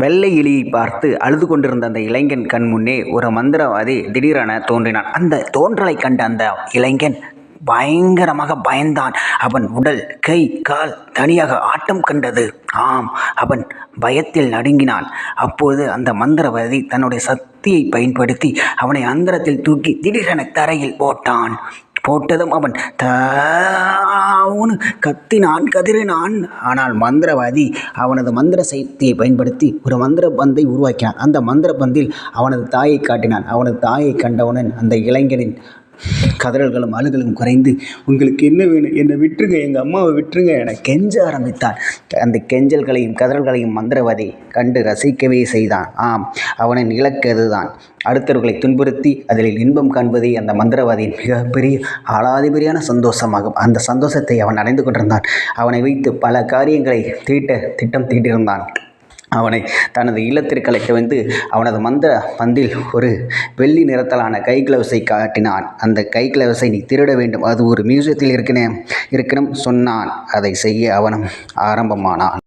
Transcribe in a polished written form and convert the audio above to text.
வெள்ளை எலியை பார்த்து அழுது கொண்டிருந்த அந்த இளைஞன் கண் முன்னே ஒரு மந்திரவாதி திடீரென தோன்றினான். அந்த தோன்றலை கண்ட அந்த இளைஞன் பயங்கரமாக பயந்தான். அவன் உடல், கை, கால் தனியாக ஆட்டம் கண்டது. ஆம், அவன் பயத்தில் நடுங்கினான். அப்போது அந்த மந்திரவாதி தன்னுடைய சக்தியை பயன்படுத்தி அவனை அந்தரத்தில் தூக்கி திடீரென தரையில் போட்டான். போட்டதும் அவன் தாவுன்னு கத்தினான், கதறினான். ஆனால் மந்திரவாதி அவனது மந்திர சக்தியை பயன்படுத்தி ஒரு மந்திர பந்தை உருவாக்கினான். அந்த மந்திர பந்தில் அவனது தாயை காட்டினான். அவனது தாயை கண்டவுடன் அந்த இளைஞனின் கதறல்களும் அழுகலும் குறைந்து, உங்களுக்கு என்ன வேணும், என்னை விட்டுருங்க, எங்கள் அம்மாவை விட்டுருங்க என கெஞ்ச ஆரம்பித்தான். அந்த கெஞ்சல்களையும் கதறல்களையும் மந்திரவாதி கண்டு ரசிக்கவே செய்தான். ஆம், அவனின் இலக்கு அதுதான். அடுத்தவர்களை துன்புறுத்தி அதில் இன்பம் காண்பதே அந்த மந்திரவாதியின் மிகப்பெரிய ஆளாதிபதியான சந்தோஷமாகும். அந்த சந்தோஷத்தை அவன் அடைந்து கொண்டிருந்தான். அவனை வைத்து பல காரியங்களை திட்டம் தீட்டியிருந்தான். அவனை தனது இல்லத்திற்கு அழைத்து வந்து அவனது மந்திர பந்தில் ஒரு வெள்ளி நிறத்தாலான கை கிளவுஸை காட்டினான். அந்த கை கிளவுஸை நீ திருட வேண்டும், அது ஒரு மியூசியத்தில் இருக்கணும் சொன்னான். அதை செய்ய அவனும் ஆரம்பமானான்.